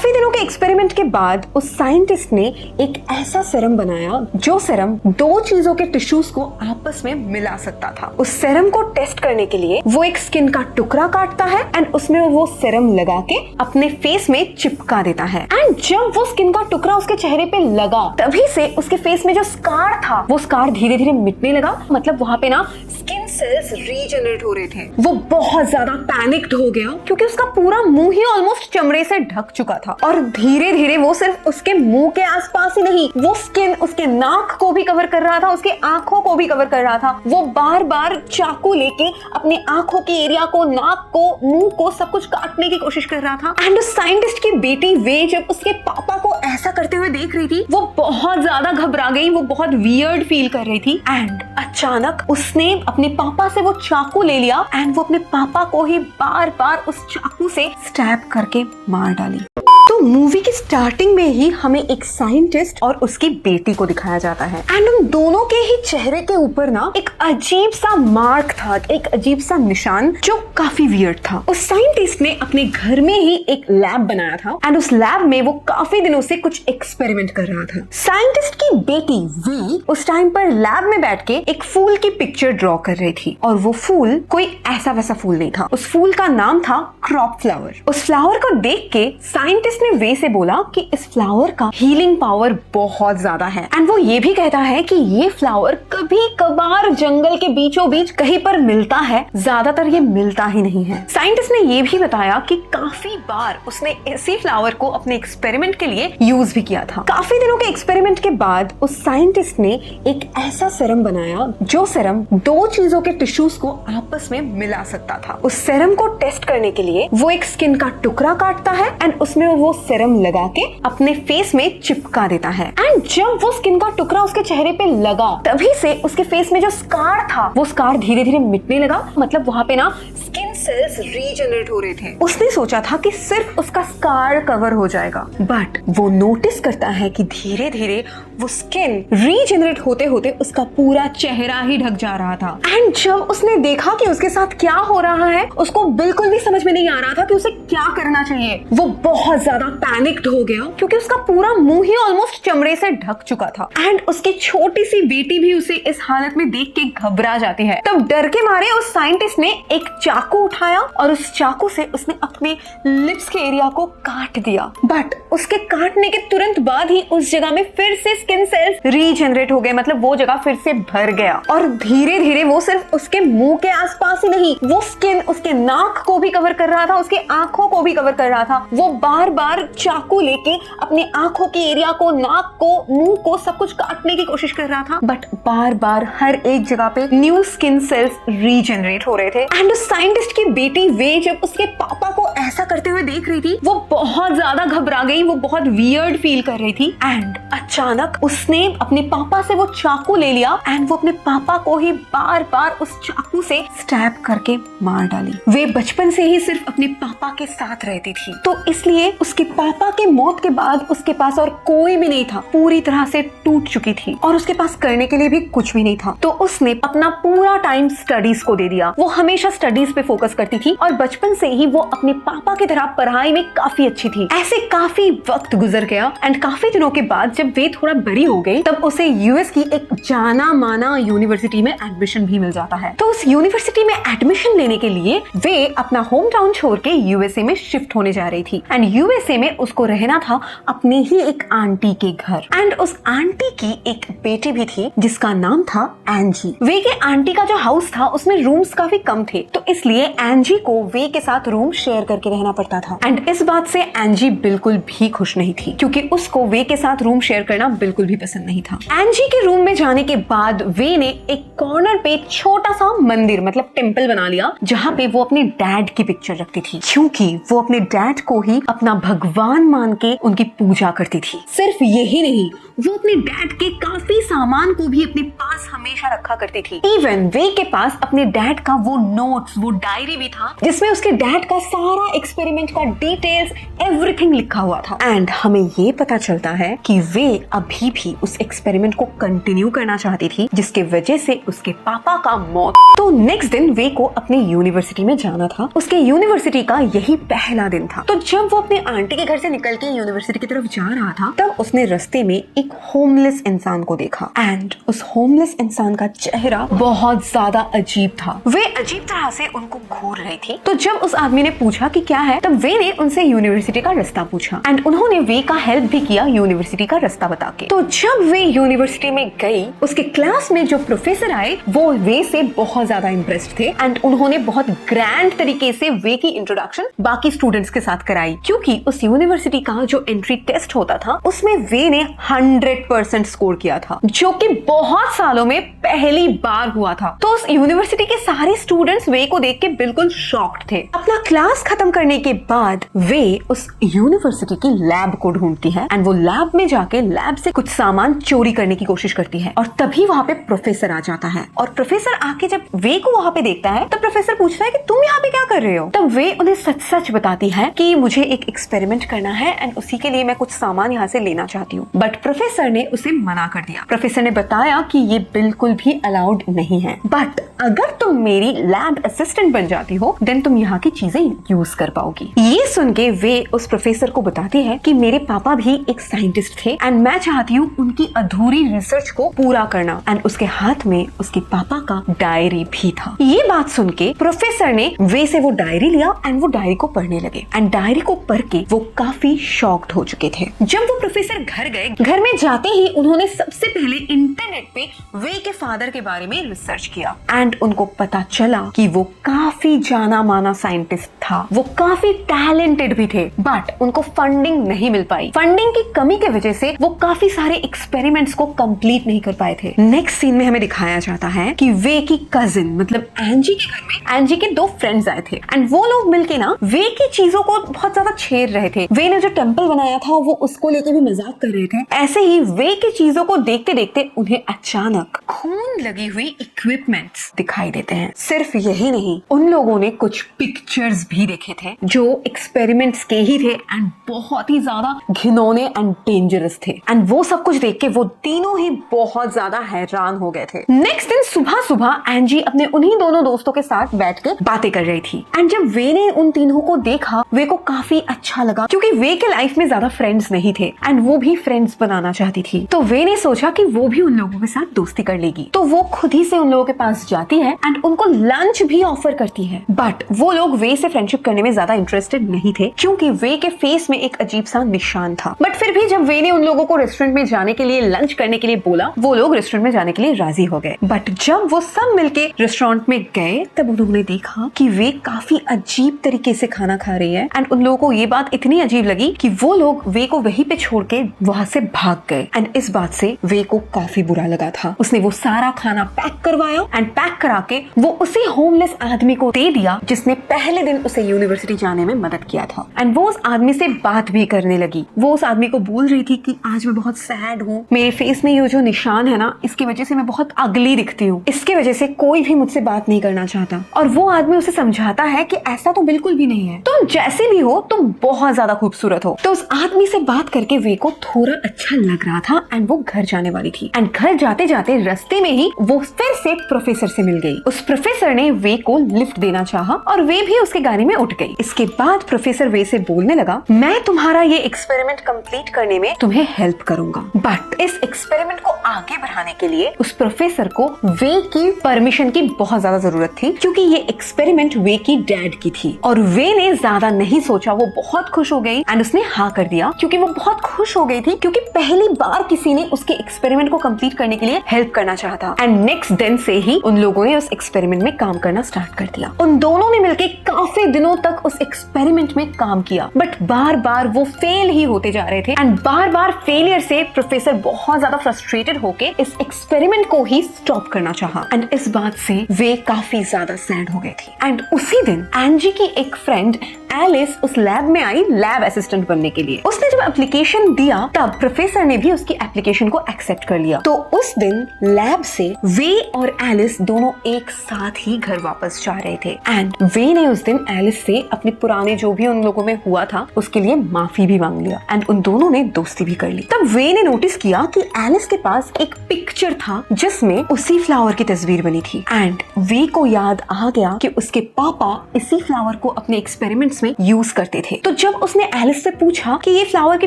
काफी दिनों के एक्सपेरिमेंट के बाद उस साइंटिस्ट ने एक ऐसा सेरम बनाया जो सेरम दो चीजों के टिश्यूज को आपस में मिला सकता था। उस सेरम को टेस्ट करने के लिए वो एक स्किन का टुकड़ा काटता है एंड उसमें वो सेरम लगा के अपने फेस में चिपका देता है। एंड जब वो स्किन का टुकड़ा उसके चेहरे पे लगा तभी से उसके फेस में जो स्कार था वो स्कार धीरे धीरे मिटने लगा। मतलब वहां पे ना स्किन सेल्स रीजनरेट हो रहे थे। वो बहुत ज्यादा पैनिक्ड हो गया क्योंकि उसका पूरा मुंह ही ऑलमोस्ट चमड़े से ढक चुका था और धीरे धीरे वो सिर्फ उसके मुंह के आसपास ही नहीं, वो स्किन उसके नाक को भी कवर कर रहा था, उसके आंखों को भी कवर कर रहा था। वो बार बार चाकू लेके अपने आंखों के एरिया को, नाक को, मुंह को सब कुछ काटने की कोशिश कर रहा था। एंड उस साइंटिस्ट की बेटी वे जब उसके पापा को ऐसा करते हुए देख रही थी वो बहुत ज्यादा घबरा गई, वो बहुत वियर्ड फील कर रही थी। एंड अचानक उसने अपने पापा से वो चाकू ले लिया एंड वो अपने पापा को ही बार बार उस चाकू से स्टैब करके मार डाली। तो मूवी की स्टार्टिंग में ही हमें एक साइंटिस्ट और उसकी बेटी को दिखाया जाता है एंड उन दोनों के ही चेहरे के ऊपर ना एक अजीब सा मार्क था, एक अजीब सा निशान जो काफी वियर्ड था। उस साइंटिस्ट ने अपने घर में ही एक लैब बनाया था एंड उस लैब में वो काफी दिनों से कुछ एक्सपेरिमेंट कर रहा था। साइंटिस्ट की बेटी वी उस टाइम पर लैब में बैठ के एक फूल की पिक्चर ड्रॉ कर रही थी और वो फूल कोई ऐसा वैसा फूल नहीं था। उस फूल का नाम था क्रॉप फ्लावर। उस फ्लावर को देख के साइंटिस्ट ने वे से बोला कि इस फ्लावर का हीलिंग पावर बहुत ज्यादा है एंड वो ये भी कहता है कि ये फ्लावर कभी कभार जंगल के बीचों बीच कहीं पर मिलता है, ज्यादातर ये मिलता ही नहीं है। साइंटिस्ट ने ये भी बताया कि काफी बार उसने इसी फ्लावर को अपने एक्सपेरिमेंट के लिए यूज भी किया था। काफी दिनों के एक्सपेरिमेंट के बाद उस साइंटिस्ट ने एक ऐसा सेरम बनाया जो सेरम दो चीजों के टिश्यूज को आपस में मिला सकता था। उस सेरम को टेस्ट करने के लिए वो एक स्किन का टुकड़ा काटता है एंड उसमें वो सेरम लगा के अपने फेस में चिपका देता है। एंड जब वो स्किन का टुकड़ा उसके चेहरे पे लगा तभी से उसके फेस में जो स्कार था वो स्कार धीरे धीरे मिटने लगा। मतलब वहां पे ना स्किन सेल्स रीजनरेट हो रहे थे। उसने सोचा था कि सिर्फ उसका स्कार कवर हो जाएगा, बट वो नोटिस करता है कि धीरे धीरे वो स्किन रीजनरेट होते होते उसका पूरा चेहरा ही ढक जा रहा था। एंड जब उसने देखा कि उसके साथ क्या हो रहा है उसको बिल्कुल भी समझ में नहीं आ रहा था कि उसे क्या करना चाहिए। वो बहुत ज्यादा पैनिक्ड हो गया क्योंकि उसका पूरा मुंह ही ऑलमोस्ट चमड़े से ढक चुका था एंड उसकी छोटी सी बेटी भी उसे इस हालत में देख के घबरा जाती है। तब डर के मारे उस साइंटिस्ट ने एक चाकू उठाया और उस चाकू से उसने अपने लिप्स के एरिया को काट दिया। बट उसके काटने के तुरंत बाद ही उस जगह में फिर से स्किन सेल्स रीजनरेट हो गए। मतलब वो जगह फिर से भर गया और धीरे धीरे वो सिर्फ उसके मुंह के आसपास ही नहीं, वो स्किन उसके नाक को भी कवर कर रहा था, उसके आंखों को भी कवर कर रहा था। वो बार बार चाकू लेके अपने आंखों के एरिया को, नाक को, मुंह को सब कुछ काटने की कोशिश कर रहा था, बट बार बार हर एक जगह पे न्यू स्किन सेल्स रीजनरेट हो रहे थे। एंड उस साइंटिस्ट की बेटी वे जब उसके पापा को ऐसा करते हुए देख रही थी वो बहुत ज्यादा घबरा गई, वो बहुत वियर्ड फील कर रही थी। एंड अचानक उसने अपने पापा से वो चाकू ले लिया एंड वो अपने पापा को ही बार बार उस चाकू से स्टैब करके मार डाली। वे बचपन से ही सिर्फ अपने पापा के साथ रहती थी तो इसलिए उसके पापा के मौत के बाद उसके पास और कोई भी नहीं था, पूरी तरह से टूट चुकी थी और उसके पास करने के लिए भी कुछ भी नहीं था। तो उसने अपना पूरा टाइम स्टडीज को दे दिया। वो हमेशा स्टडीज पे फोकस करती थी और बचपन से ही वो अपने पापा की तरह पढ़ाई में काफी अच्छी थी। ऐसे काफी वक्त गुजर गया एंड काफी दिनों के बाद जब वे थोड़ा बड़ी हो गई तब उसे यूएस की एक जाना माना यूनिवर्सिटी में एडमिशन भी मिल जाता है। तो उस यूनिवर्सिटी में एडमिशन लेने के लिए वे अपना होम टाउन छोड़ के यूएसए में शिफ्ट होने जा रही थी एंड यूएसए में उसको रहना था अपने ही एक आंटी के घर। एंड उस आंटी की एक बेटी भी थी जिसका नाम था एंजी। वे के आंटी का जो हाउस था उसमें रूम्स काफी कम थे तो इसलिए एंजी को वे के साथ रूम शेयर करके रहना पड़ता था। एंड इस बात से एंजी बिल्कुल भी खुश नहीं थी क्योंकि उसको वे के साथ रूम शेयर करना बिल्कुल भी पसंद नहीं था। एंजी के रूम में जाने के बाद वे ने एक कॉर्नर पे छोटा सा मंदिर मतलब टेम्पल बना लिया जहाँ पे वो अपने डैड की पिक्चर रखती थी क्योंकि वो अपने डैड को ही अपना भगवान मान के उनकी पूजा करती थी। सिर्फ यही नहीं, वो अपने डैड के काफी सामान को भी अपने पास हमेशा रखा करती थी। इवन वे के पास अपने डैड का वो नोट्स, वो डायरी भी था जिसमें उसके डैड का सारा एक्सपेरिमेंट का डिटेल्स, एवरीथिंग लिखा हुआ था। एंड हमें ये पता चलता है कि वे अभी भी उस एक्सपेरिमेंट को कंटिन्यू करना चाहती थी जिसके वजह से उसके पापा का मौत। तो नेक्स्ट नेक्स्ट दिन वे को अपने यूनिवर्सिटी में जाना था। उसके यूनिवर्सिटी का यही पहला दिन था। तो जब वो अपने आंटी के घर से निकल के यूनिवर्सिटी की तरफ जा रहा था, तब उसने रास्ते में एक होमलेस इंसान को देखा एंड उस होमलेस इंसान का चेहरा बहुत ज्यादा अजीब था। वे अजीब तरह से उनको घूर रही थी। तो जब उस आदमी ने पूछा कि क्या है, तब वे ने उनसे यूनिवर्सिटी का रास्ता पूछा एंड उन्होंने वे का हेल्प भी किया यूनिवर्सिटी का रास्ता बता के। तो जब वे यूनिवर्सिटी में गई, उसके क्लास में जो प्रोफेसर आए वो वे से बहुत ज्यादा इम्प्रेस्ड थे एंड उन्होंने बहुत ग्रैंड तरीके से वे की इंट्रोडक्शन बाकी स्टूडेंट्स के साथ कराई, क्योंकि उस यूनिवर्सिटी का जो एंट्री टेस्ट होता था उसमें वे ने 100% स्कोर किया था, जो कि बहुत सालों में पहली बार हुआ था। तो उस यूनिवर्सिटी के सारे स्टूडेंट्स वे को देख के बिल्कुल शॉक्ड थे। अपना क्लास खत्म करने के बाद वे उस यूनिवर्सिटी की लैब को ढूंढती है एंड वो लैब में जाके लैब से कुछ सामान चोरी करने की कोशिश करती है और तभी वहाँ पे प्रोफेसर आ जाता है। और प्रोफेसर आके जब वे को वहाँ पे देखता है, तब प्रोफेसर पूछता है कि तुम यहाँ पे क्या कर रहे हो। तब वे उन्हें सच सच बताती है कि मुझे एक एक्सपेरिमेंट करना है एंड उसी के लिए मैं कुछ सामान यहाँ से लेना चाहती हूँ। बट प्रोफेसर ने उसे मना कर दिया। प्रोफेसर ने बताया कि ये बिल्कुल भी अलाउड नहीं है, बट अगर तुम मेरी लैब असिस्टेंट बन जाती हो देन तुम यहाँ की चीजें यूज कर पाओगी। ये सुन के वे उस प्रोफेसर को बताती है कि मेरे पापा भी एक साइंटिस्ट थे एंड मैं चाहती हूँ उनकी अधूरी रिसर्च को पूरा करना। एंड उसके हाथ में उसके पापा का डायरी भी था। ये बात सुन के प्रोफेसर ने वे से वो डायरी लिया एंड वो डायरी को पढ़ने लगे एंड डायरी को पढ़ के वो काफी शॉक्ड हो चुके थे। जब वो प्रोफेसर घर गए, घर में जाते ही उन्होंने सबसे पहले इंटरनेट पे वे के फादर के बारे में रिसर्च किया एंड उनको पता चला कि वो काफी जाना माना साइंटिस्ट था। वो काफी टैलेंटेड भी थे, बट उनको फंडिंग नहीं मिल पाई। फंडिंग की कमी की वजह से वो काफी सारे एक्सपेरिमेंट्स को कंप्लीट नहीं कर पाए थे। नेक्स्ट सीन में हमें दिखाया जाता है कि वे की कजिन मतलब एंजी के घर में एंजी के 2 फ्रेंड्स आए थे एंड वो लोग मिलके ना वे की चीजों को बहुत ज्यादा छेड़ रहे थे। वे ने जो टेम्पल बनाया था वो उसको लेके भी मजाक कर रहे थे। ऐसे ही वे की चीजों को देखते देखते उन्हें अचानक खून लगी हुई इक्विपमेंट्स दिखाई देते हैं। सिर्फ यही नहीं, उन लोगों ने कुछ पिक्चर्स भी देखे थे जो एक्सपेरिमेंट्स के ही थे एंड बहुत ही ज्यादा घिनौने एंड डेंजरस थे। एंड वो सब कुछ देख के वो तीनों ही बहुत ज्यादा हैरान हो गए थे। नेक्स्ट दिन सुबह सुबह एंजी अपने उन्हीं दोनों दोस्तों के साथ बैठ के बातें कर रही थी एंड जब वे ने उन तीनों को देखा, वे को काफी अच्छा लगा क्योंकि वे के लाइफ में ज्यादा फ्रेंड्स नहीं थे एंड वो भी फ्रेंड्स बनाना चाहती थी। तो वे ने सोचा कि वो भी उन लोगों के साथ दोस्ती कर लेगी। तो वो खुद ही से उन लोगों के पास जाती है एंड उनको लंच भी ऑफर करती है। बट वो लोग वे से फ्रेंडशिप करने में ज्यादा इंटरेस्टेड नहीं थे क्योंकि वे के फेस में एक अजीब सा निशान था। बट फिर भी जब वे ने उन लोगों को रेस्टोरेंट में जाने के लिए, लंच करने के लिए बोला, वो लोग रेस्टोरेंट में जाने के लिए राजी हो गए। बट जब वो सब मिलके रेस्टोरेंट में गए, तब उन्होंने देखा कि वे काफी अजीब तरीके से खाना खा रही है एंड उन लोगों को ये बात इतनी अजीब लगी कि वो लोग वे को वहीं पे छोड़ के वहां से भाग गए। एंड इस बात से वे को काफी बुरा लगा था। उसने वो सारा खाना पैक करवाया एंड पैक करा के वो उसी होमलेस आदमी को दे दिया जिसने पहले दिन उसे यूनिवर्सिटी जाने में मदद किया था। एंड वो उस आदमी से बात भी करने लगी। वो उस आदमी को बोल रही थी कि आज मैं बहुत सैड हूँ, मेरे फेस में ये जो निशान है ना, इसकी वजह से मैं बहुत अगली दिखती हूँ, इसकी वजह से कोई भी मुझसे बात नहीं करना चाहता। और वो आदमी उसे समझाता है कि ऐसा तो बिल्कुल भी नहीं है, तुम जैसे भी हो तुम बहुत ज्यादा खूबसूरत हो। तो उस आदमी से बात करके वे को थोड़ा अच्छा लग रहा था एंड वो घर जाने वाली थी। एंड घर जाते जाते रास्ते में ही वो फिर से प्रोफेसर से मिल गई। उस प्रोफेसर ने वे को लिफ्ट देना चाहा और वे भी उसके गाड़ी में उठ गई। इसके बाद प्रोफेसर वे से बोलने लगा, मैं तुम्हारा ये एक्सपेरिमेंट कंप्लीट करने में तुम्हें हेल्प करूंगा। बट इस एक्सपेरिमेंट को आगे बढ़ाने के लिए उस प्रोफेसर को वे की परमिशन की बहुत ज्यादा जरूरत थी क्योंकि ये एक्सपेरिमेंट वे की डैड की थी। और वे ने ज्यादा नहीं सोचा, वो बहुत खुश हो गई एंड उसने हाँ कर दिया क्योंकि वो बहुत खुश हो गई थी क्योंकि पहली बार किसी ने उसके एक्सपेरिमेंट को कंप्लीट करने के लिए हेल्प करना चाहा था। एंड नेक्स्ट दिन से ही उन लोगों ने उस एक्सपेरिमेंट में काम करना स्टार्ट कर दिया। उन दोनों ने मिलकर काफी दिनों तक उस एक्सपेरिमेंट में काम किया बट बार बार वो फेल ही होते जा रहे थे एंड बार बार फेलियर से प्रोफेसर बहुत ज्यादा फ्रस्ट्रेटेड होके इस एक्सपेरिमेंट को ही स्टॉप करना चाहा। एंड इस बात से वे काफी ज्यादा सैड हो गए थे। एंड उसी दिन एंजी की एक फ्रेंड एलिस उस लैब में आई लैब असिस्टेंट बनने के लिए। उसने जब एप्लीकेशन दिया तब प्रोफेसर ने भी उसकी एप्लीकेशन को एक्सेप्ट कर लिया। तो उस दिन लैब से वे और एलिस दोनों एक साथ ही घर वापस जा रहे थे एंड वे ने उस दिन एलिस से अपने पुराने जो भी उन लोगों में हुआ था उसके लिए माफी भी मांग लिया एंड उन दोनों ने दोस्ती भी कर ली। तब वे ने नोटिस किया कि एलिस के पास एक पिक्चर था जिसमें उसी फ्लावर की तस्वीर बनी थी एंड वे को याद आ गया कि उसके पापा इसी फ्लावर को अपने एक्सपेरिमेंट्स में यूज करते थे। तो जब उसने एलिस से पूछा कि ये फ्लावर की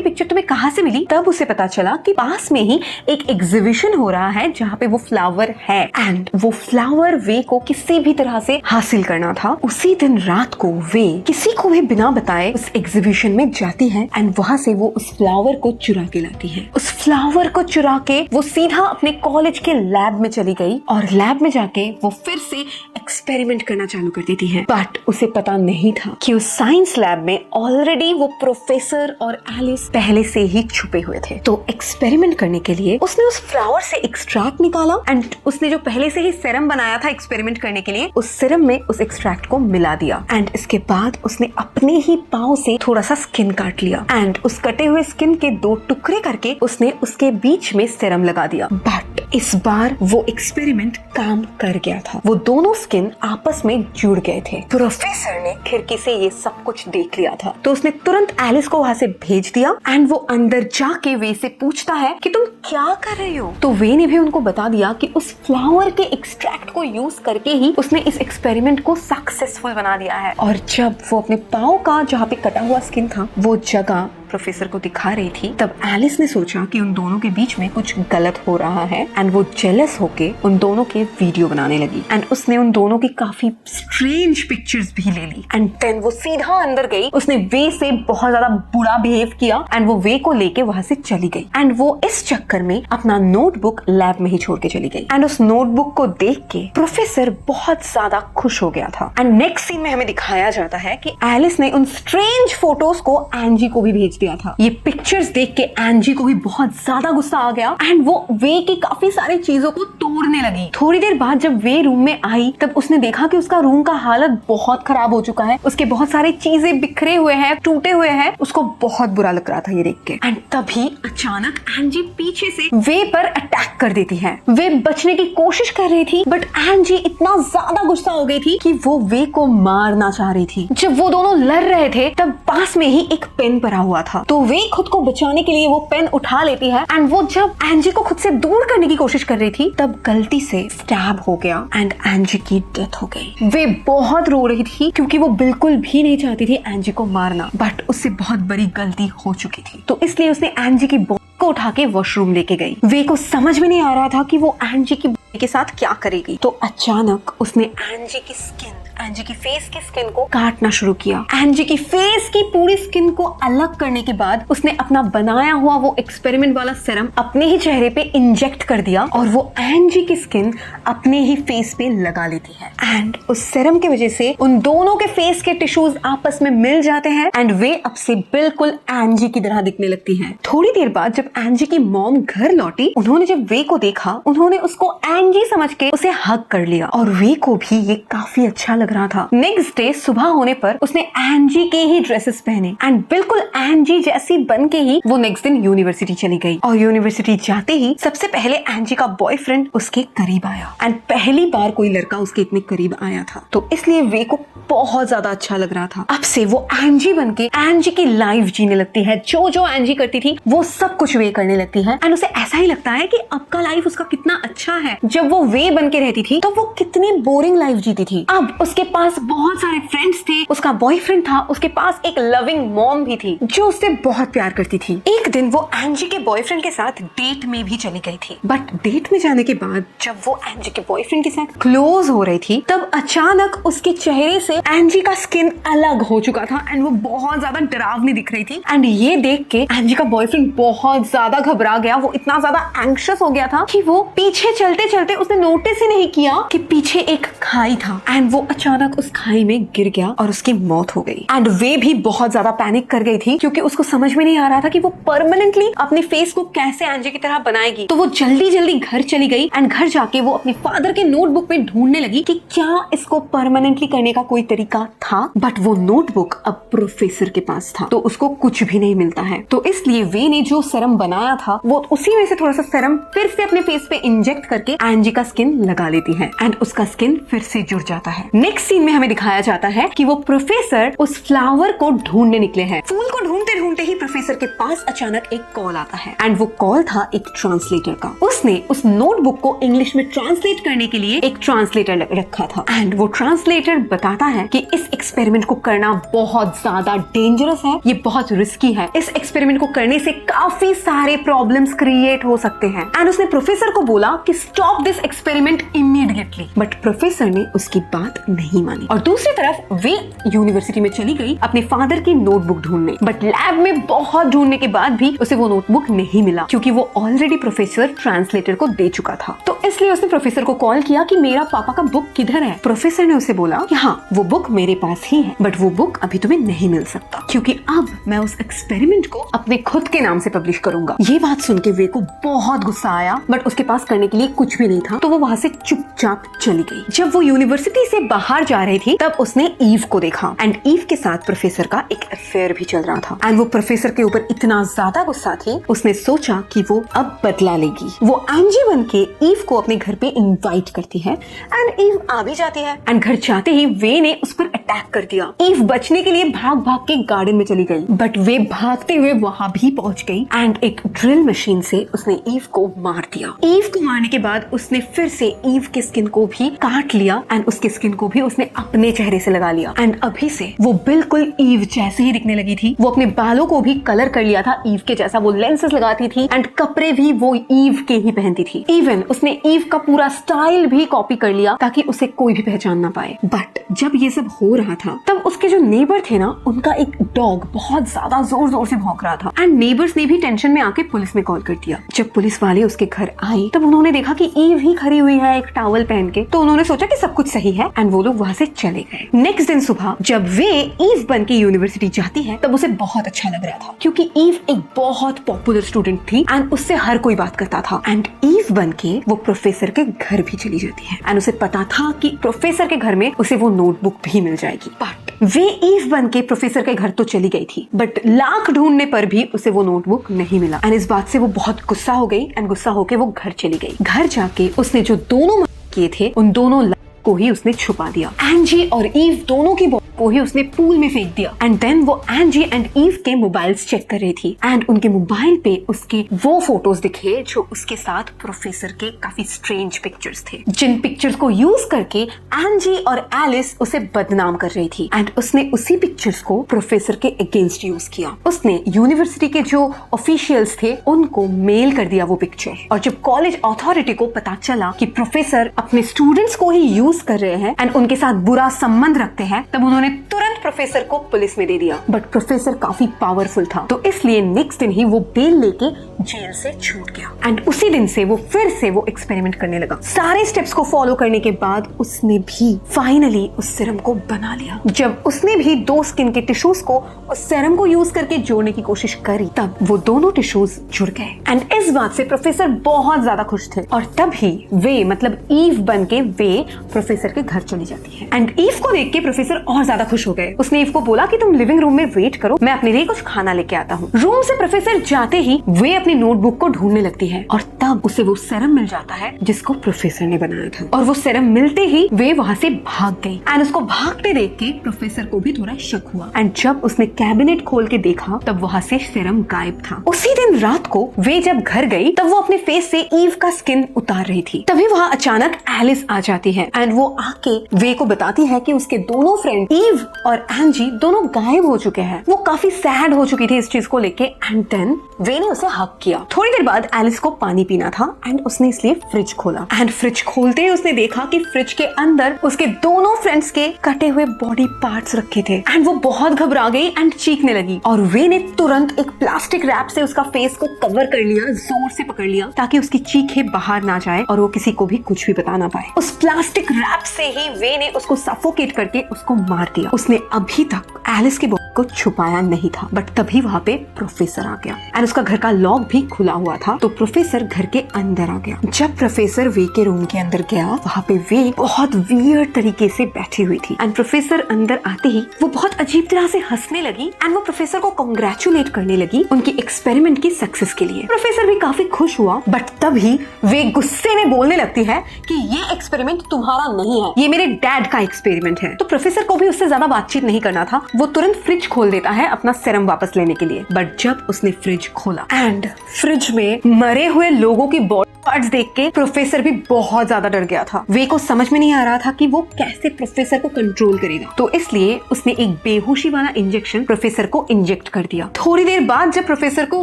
पिक्चर तुम्हें कहाँ से मिली, तब उसे पता चला कि पास में ही एक एग्जीबिशन हो रहा है जहाँ पे वो फ्लावर है एंड वो फ्लावर वे को किसी भी तरह से हासिल करना था। उसी दिन रात को वे किसी को भी बिना बताए उस एग्जीबिशन में जाती है एंड वहाँ से वो उस फ्लावर को चुरा के लाती है। उस फ्लावर को चुरा के वो सीधा अपने कॉलेज के लैब में चली गई और लैब में जाके वो फिर से एक्सपेरिमेंट करना चालू कर देती है। बट उसे पता नहीं था कि उस साइंस लैब में ऑलरेडी वो प्रोफेसर और एलिस पहले से ही छुपे हुए थे। तो एक्सपेरिमेंट करने के लिए उसने उस फ्लावर से एक्सट्रैक्ट निकाला एंड उसने जो पहले से ही सीरम बनाया था एक्सपेरिमेंट करने के लिए उस सीरम में उस एक्सट्रैक्ट को मिला दिया एंड इसके बाद उसने अपने ही पाँव से थोड़ा सा स्किन काट लिया एंड उस कटे हुए स्किन के 2 टुकड़े करके उसने उसके बीच में सीरम लगा दिया। बट इस बार वो एक्सपेरिमेंट काम कर गया था। वो दोनों स्किन आपस में जुड़ गए थे। प्रोफेसर ने खिड़की से ये सब कुछ देख लिया था तो उसने तुरंत एलिस को वहां से भेज दिया एंड वो अंदर जाके वे से पूछता है कि तुम क्या कर रही हो। तो वे ने भी उनको बता दिया कि उस फ्लावर के एक्सट्रैक्ट को यूज करके ही उसने इस एक्सपेरिमेंट को सक्सेसफुल बना दिया है। और जब वो अपने पाँव का जहाँ पे कटा हुआ स्किन था वो जगह प्रोफेसर को दिखा रही थी तब एलिस ने सोचा कि उन दोनों के बीच में कुछ गलत हो रहा है एंड वो जेलस होके उन दोनों के वीडियो बनाने लगी एंड उसने उन दोनों की काफी स्ट्रेंज पिक्चर्स भी ले ली एंड देन वो सीधा अंदर गई। उसने वे से बहुत ज्यादा बुरा बिहेव किया एंड वो वे को लेके वहां से चली गई एंड वो इस चक्कर में अपना नोटबुक लैब में ही छोड़ के चली गई एंड उस नोटबुक को देख के प्रोफेसर बहुत ज्यादा खुश हो गया था। एंड नेक्स्ट सीन में हमें दिखाया जाता है कि एलिस ने उन स्ट्रेंज फोटोज को एंजी को भी भेज दिया था। ये पिक्चर्स देख के एंजी को भी बहुत ज्यादा गुस्सा आ गया एंड वो वे की काफी सारी चीजों को तोड़ने लगी। थोड़ी देर बाद जब वे रूम में आई तब उसने देखा कि उसका रूम का हालत बहुत खराब हो चुका है। उसके बहुत सारी चीजें बिखरे हुए हैं, टूटे हुए हैं। उसको बहुत बुरा लग रहा था ये देख के एंड तभी अचानक एंजी पीछे से वे पर अटैक कर देती है। वे बचने की कोशिश कर रही थी बट एंजी इतना ज्यादा गुस्सा हो गई थी कि वो वे को मारना चाह रही थी। जब वो दोनों लड़ रहे थे तब पास में ही एक पेन पड़ा हुआ था तो वे खुद को बचाने के लिए वो पेन उठा लेती है एंड वो जब एंजी को खुद से दूर करने की कोशिश कर रही थी तब गलती से स्टैब हो गया एंड एंजी की डेथ हो गई। वे बहुत रो रही थी क्योंकि वो बिल्कुल भी नहीं चाहती थी एंजी को मारना बट उससे बहुत बड़ी गलती हो चुकी थी। तो इसलिए उसने एंजी की बॉडी को उठा के वॉशरूम लेके गई। वे को समझ में नहीं आ रहा था कि वो एंजी की बॉडी के साथ क्या करेगी। तो अचानक उसने एंजी की फेस की स्किन को काटना शुरू किया। एंजी की फेस की पूरी स्किन को अलग करने के बाद उसने अपना बनाया हुआ वो एक्सपेरिमेंट वाला सीरम अपने ही चेहरे पे इंजेक्ट कर दिया और वो एंजी की स्किन अपने ही फेस पे लगा लेती है एंड उस सीरम की वजह से उन दोनों के फेस के टिश्यूज आपस में मिल जाते हैं एंड वे अब से बिल्कुल एंजी की तरह दिखने लगती हैं। थोड़ी देर बाद जब एंजी की मॉम घर लौटी उन्होंने जब वे को देखा उन्होंने उसको एंजी समझ के उसे हग कर लिया और वे को भी ये काफी अच्छा लग रहा था। नेक्स्ट डे सुबह होने पर उसने एंजी के ही ड्रेसेस पहने एंड बिल्कुल एंजी जैसी बन के ही वो नेक्स्ट दिन यूनिवर्सिटी चली गई और यूनिवर्सिटी जाते ही सबसे पहले एंजी का बॉयफ्रेंड उसके करीब आया एंड पहली बार कोई लड़का उसके इतने करीब आया था तो इसलिए वे को बहुत ज्यादा अच्छा लग रहा था। अब से वो एंजी बन के एंजी की लाइफ जीने लगती है। जो जो एंजी करती थी वो सब कुछ वे करने लगती है एंड उसे ऐसा ही लगता है कि अब का लाइफ उसका कितना अच्छा है। जब वो वे बन के रहती थी तो वो कितनी बोरिंग लाइफ जीती थी। अब उसके पास बहुत सारे फ्रेंड्स थे, उसका बॉयफ्रेंड था, उसके पास एक लविंग मॉम भी थी जो उससे बहुत प्यार करती थी। एक दिन वो एंजी के बॉयफ्रेंड के साथ डेट में भी चली गई थी बट डेट में जाने के बाद जब वो एंजी के बॉयफ्रेंड के साथ क्लोज हो रही थी तब अचानक उसके चेहरे से एंजी का स्किन अलग हो चुका था एंड वो बहुत ज्यादा डरावनी दिख रही थी एंड ये देख के एंजी का बॉयफ्रेंड बहुत ज्यादा घबरा गया। वो इतना ज्यादा एंग्शियस हो गया था कि वो पीछे चलते चलते उसने नोटिस ही नहीं किया कि पीछे एक खाई था एंड वो अचानक उस खाई में गिर गया और उसकी मौत हो गई एंड वे भी बहुत ज्यादा पैनिक कर गई थी क्योंकि उसको समझ में नहीं आ रहा था कि वो परमानेंटली अपने फेस को कैसे एंजी की तरह बनाएगी। तो वो जल्दी जल्दी घर चली गई एंड घर जाके वो अपने फादर के नोटबुक में ढूंढने लगी कि क्या इसको परमानेंटली करने का कोई तरीका था। बट वो नोटबुक अब प्रोफेसर के पास था, तो उसको कुछ भी नहीं मिलता है। तो इसलिए वे ने जो सीरम बनाया था वो उसी में से थोड़ा सा सीरम फिर से अपने फेस पे इंजेक्ट करके एंजी का स्किन लगा लेती है एंड उसका स्किन फिर से जुड़ जाता है। नेक्स्ट सीन में हमें दिखाया जाता है कि वो प्रोफेसर उस फ्लावर को ढूंढने निकले हैं। फूल को ढूंढते ढूंढते ही प्रोफेसर के पास अचानक एक कॉल आता है एंड वो कॉल था एक ट्रांसलेटर का। उसने उस नोटबुक को इंग्लिश में ट्रांसलेट करने के लिए एक ट्रांसलेटर रखा था एंड वो ट्रांसलेटर बताता है कि इस एक्सपेरिमेंट को करना बहुत ज्यादा डेंजरस है, ये बहुत रिस्की है, इस एक्सपेरिमेंट को करने से काफी सारे प्रॉब्लम्स क्रिएट हो सकते हैं। एंड उसने प्रोफेसर को बोला कि stop this experiment immediately, but professor ने उसकी बात नहीं मानी और दूसरी तरफ वे यूनिवर्सिटी में चली गई अपने फादर की नोटबुक ढूंढने। बट लैब में बहुत ढूंढने के बाद भी उसे वो नोटबुक नहीं मिला क्योंकि वो ऑलरेडी प्रोफेसर ट्रांसलेटर को दे चुका था। तो इसलिए उसने प्रोफेसर को कॉल किया कि मेरा पापा का बुक किधर है। प्रोफेसर ने उसे बोला कि हाँ वो बुक मेरे पास ही है, बट वो बुक अभी तुम्हें नहीं मिल सकता क्योंकि अब मैं उस एक्सपेरिमेंट को अपने खुद के नाम से पब्लिश करूंगा। ये बात सुन के वे को बहुत गुस्सा आया, बट उसके पास करने के लिए कुछ भी नहीं था, तो वो वहाँ से चुपचाप चली गई। जब वो यूनिवर्सिटी से बाहर जा रही थी तब उसने ईव को देखा एंड ईव के साथ प्रोफेसर का एक अफेयर भी चल रहा था एंड वो प्रोफेसर के ऊपर इतना ज्यादा गुस्सा थी, उसने सोचा कि वो अब बदला लेगी। वो एंजी बन के ईव को अपने घर पे इनवाइट करती है एंड ईव आ भी जाती है एंड घर जाते ही वे ने उस पर अटैक कर दिया। ईव बचने के लिए भाग भाग के गार्डन में चली गई, बट वे भागते हुए वहां भी पहुंच गई एंड एक ड्रिल मशीन से उसने ईव को मार दिया। ईव को मारने के बाद उसने फिर से ईव के स्किन को भी काट लिया एंड उसके स्किन को भी उसने अपने चेहरे से लगा लिया एंड अभी से वो बिल्कुल ईव जैसे ही दिखने लगी थी। वो अपने बालों को भी कलर कर लिया था ईव के जैसा, वो लेंसेज लगाती थी एंड कपड़े भी वो ईव के ही पहनती थी। इवन उसने ईव का पूरा स्टाइल भी कॉपी कर लिया ताकि उसे कोई भी पहचान ना पाए। बट जब ये सब हो रहा था तब उसके जो नेबर थे ना, उनका एक डॉग बहुत ज्यादा जोर जोर से भौंक रहा था एंड नेबर्स ने भी टेंशन में आके पुलिस में कॉल कर दिया। जब पुलिस वाले उसके घर आए तब उन्होंने देखा कि ईव ही खड़ी हुई है एक टॉवल पहन के, तो उन्होंने सोचा कि सब कुछ सही है एंड वो लोग वहाँ से चले गए। नेक्स्ट दिन सुबह जब वे ईव बन के यूनिवर्सिटी जाती है तब उसे बहुत अच्छा लग रहा था क्योंकि ईव एक बहुत पॉपुलर स्टूडेंट थी एंड उससे हर कोई बात करता था। एंड ईव बन के वो प्रोफेसर के घर भी चली जाती है एंड उसे पता था कि प्रोफेसर के घर में उसे वो नोटबुक भी मिल जाएगी। बट वे ईव बन के प्रोफेसर के घर तो चली गई थी, बट लाख ढूंढने पर भी उसे वो नोटबुक नहीं मिला एंड इस बात से वो बहुत गुस्सा हो गई एंड गुस्सा होके वो घर चली गई। घर जाके उसने जो दोनों किए थे उन दोनों को ही उसने छुपा दिया। एंजी और ईव दोनों की को ही उसने पूल में फेंक दिया एंड देन वो एंजी एंड ईव के मोबाइल्स चेक कर रही थी एंड उनके मोबाइल पे उसके वो फोटोज दिखे जो उसके साथ प्रोफेसर के काफी स्ट्रेंज पिक्चर्स थे, जिन पिक्चर्स को यूज करके एंजी और एलिस उसे बदनाम कर रही थी एंड उसने उसी पिक्चर्स को प्रोफेसर के अगेंस्ट यूज किया। उसने यूनिवर्सिटी के जो ऑफिशियल्स थे उनको मेल कर दिया वो पिक्चर और जब कॉलेज अथॉरिटी को पता चला कि प्रोफेसर अपने स्टूडेंट्स को ही यूज कर रहे हैं एंड उनके साथ बुरा संबंध रखते हैं, तब उन्होंने तुरंत प्रोफेसर को पुलिस में दे दिया। बट प्रोफेसर काफी पावरफुल था तो इसलिए नेक्स्ट दिन ही वो बेल लेके जेल से छूट गया एंड उसी दिन से वो फिर से वो एक्सपेरिमेंट करने लगा। सारे स्टेप्स को फॉलो करने के बाद उसने भी फाइनली उस सीरम को बना लिया। जब उसने भी 2 स्किन के टिश्यूज को उस सीरम को यूज करके जोड़ने की कोशिश करी तब वो दोनों टिश्यूज जुड़ गए एंड इस बात से प्रोफेसर बहुत ज्यादा खुश थे और तभी वे मतलब ईव बन के वे प्रोफेसर के घर चली जाती है एंड ईव को देख के प्रोफेसर और ज्यादा खुश हो गए। उसने ईव को बोला कि तुम लिविंग रूम में वेट करो, मैं अपने लिए कुछ खाना लेके आता हूँ। रूम से प्रोफेसर जाते ही वे अपनी नोटबुक को ढूंढने लगती है और तब उसे वो सीरम मिल जाता है जिसको प्रोफेसर ने बनाया था और वो सीरम मिलते ही वे वहाँ से भाग गई एंड उसको भागते देख के प्रोफेसर को भी थोड़ा शक हुआ एंड जब उसने कैबिनेट खोल के देखा तब वहाँ से सीरम गायब था। उसी दिन रात को वे जब घर गई तब वो अपने फेस से ईव का स्किन उतार रही थी, तभी वहाँ अचानक एलिस आ जाती है एंड वो आके वे को बताती है कि उसके दोनों फ्रेंड ईव और एंजी दोनों गायब हो चुके हैं। वो काफी सैड हो चुकी थी इस चीज को लेके एंड देन वे ने उसे हक किया। थोड़ी देर बाद एलिस को पानी पीना था एंड उसने इसलिए फ्रिज खोला एंड फ्रिज खोलते ही उसने देखा कि फ्रिज के अंदर उसके दोनों फ्रेंड्स के कटे हुए बॉडी पार्ट्स रखे थे एंड वो बहुत घबरा गई एंड चीखने लगी और वे ने तुरंत एक प्लास्टिक रैप से उसका फेस को कवर कर लिया, जोर से पकड़ लिया ताकि उसकी चीखें बाहर ना जाए और वो किसी को भी कुछ भी बता ना पाए। उस प्लास्टिक रैप से ही वे ने उसको सफोकेट करके उसको मार दिया। उसने अभी तक एलिस के को छुपाया नहीं था। बट तभी वहाँ पे प्रोफेसर आ गया एंड उसका घर का लॉक भी खुला हुआ था। तो प्रोफेसर घर के अंदर आ गया। जब प्रोफेसर वे के रूम के अंदर गया, वहाँ पे वे बहुत वियर्ड तरीके से बैठी हुई थी एंड प्रोफेसर अंदर आते ही वो बहुत अजीब तरह से हंसने लगी एंड वो प्रोफेसर को कांग्रेचुलेट करने लगी उनकी एक्सपेरिमेंट की सक्सेस के लिए। प्रोफेसर भी काफी खुश हुआ। बट तभी वे गुस्से में बोलने लगती है कि ये एक्सपेरिमेंट तुम्हारा नहीं है, ये मेरे डैड का एक्सपेरिमेंट है। तो प्रोफेसर को भी उससे ज्यादा बातचीत नहीं करना था। वो तुरंत फ्रिज खोल देता है अपना सेरम वापस लेने के लिए। बट जब उसने फ्रिज खोला एंड फ्रिज में मरे हुए लोगों की बॉडी पार्ट्स देख के प्रोफेसर भी बहुत ज्यादा डर गया था। वे को समझ में नहीं आ रहा था कि वो कैसे प्रोफेसर को कंट्रोल करेगा। तो इसलिए उसने एक बेहोशी वाला इंजेक्शन प्रोफेसर को इंजेक्ट कर दिया। थोड़ी देर बाद जब प्रोफेसर को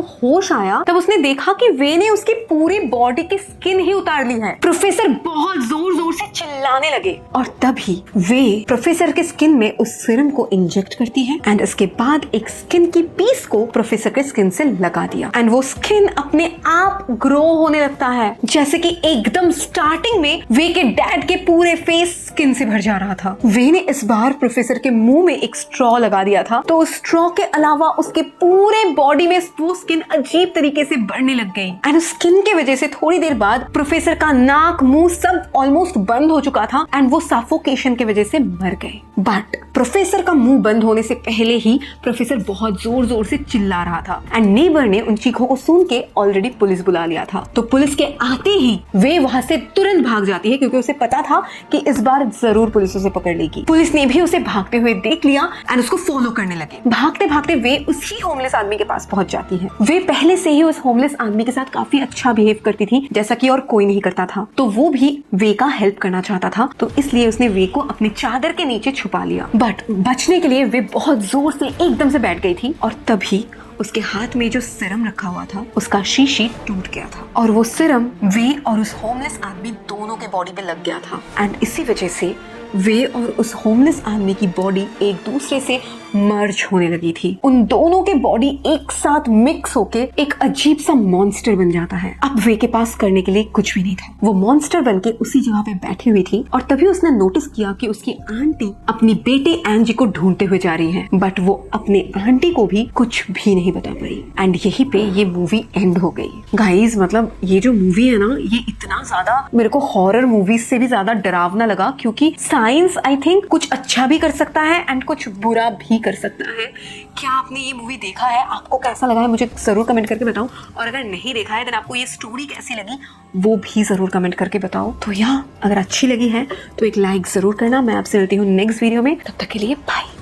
होश आया तब उसने देखा कि वे ने उसकी पूरी बॉडी की स्किन ही उतार ली है। प्रोफेसर बहुत जोर जोर से चिल्लाने लगे और तभी वे प्रोफेसर के स्किन में उस सीरम को इंजेक्ट करती है एंड इसके बाद एक स्किन की पीस को प्रोफेसर के स्किन से लगा दिया एंड वो स्किन अपने आप ग्रो होने लगता है, जैसे कि एकदम स्टार्टिंग में वे के डैड के पूरे फेस स्किन से भर जा रहा था। वे ने इस बार प्रोफेसर के मुंह में एक स्ट्रॉ लगा दिया था, तो उस स्ट्रॉ के अलावा उसके पूरे बॉडी में वो स्किन अजीब तरीके से बढ़ने लग गई एंड उस स्किन के वजह से थोड़ी देर बाद प्रोफेसर का नाक मुंह सब ऑलमोस्ट बंद हो चुका था एंड वो सफोकेशन की वजह से मर गए। बट प्रोफेसर का मुंह बंद होने से पहले ही प्रोफेसर बहुत जोर जोर से चिल्ला रहा था एंड नेबर ने उन चीखों को सुन के ऑलरेडी पुलिस बुला लिया था। तो पुलिस के आते ही वे वहां से तुरंत भाग जाती है क्योंकि उसे पता था कि इस बार जरूर पुलिस उसे पकड़ लेगी। पुलिस ने भी उसे भागते हुए देख लिया एंड उसको फॉलो करने लगे। भागते भागते वे उसी होमलेस आदमी के पास पहुंच जाती है। वे पहले से ही उस होमलेस आदमी के साथ काफी अच्छा बिहेव करती थी, जैसा कि और कोई नहीं करता था। तो वो भी वे का हेल्प करना चाहता था, तो इसलिए उसने वे को अपनी चादर के नीचे छुपा लिया। बट बचने के लिए वे बहुत जोर से एकदम से बैठ गई थी और तभी उसके हाथ में जो सीरम रखा हुआ था उसका शीशी टूट गया था और वो सीरम वे और उस होमलेस आदमी दोनों के बॉडी पे लग गया था एंड इसी वजह से वे और उस होमलेस आदमी की बॉडी एक दूसरे से मर्ज होने लगी थी। उन दोनों के बॉडी एक साथ मिक्स होके एक अजीब सा मॉन्स्टर बन जाता है। अब वे के पास करने के लिए कुछ भी नहीं था। वो मॉन्स्टर बनके उसी जगह पे बैठी हुई थी और तभी उसने नोटिस किया कि उसकी आंटी अपनी बेटे एंजी को ढूंढते हुए जा रही है, बट वो अपने आंटी को भी कुछ भी नहीं बता पाई एंड यहीं पे ये मूवी एंड हो गई। गाइज मतलब ये जो मूवी है ना, ये इतना ज्यादा मेरे को हॉरर मूवीज से भी ज्यादा डरावना लगा क्योंकि साइंस आई थिंक कुछ अच्छा भी कर सकता है एंड कुछ बुरा भी कर सकता है। क्या आपने ये मूवी देखा है? आपको कैसा लगा है मुझे जरूर कमेंट करके बताओ और अगर नहीं देखा है तो आपको ये स्टोरी कैसी लगी वो भी जरूर कमेंट करके बताओ। तो अगर अच्छी लगी है तो एक लाइक जरूर करना। मैं आपसे मिलती हूँ नेक्स्ट वीडियो में, तब तक के लिए बाय।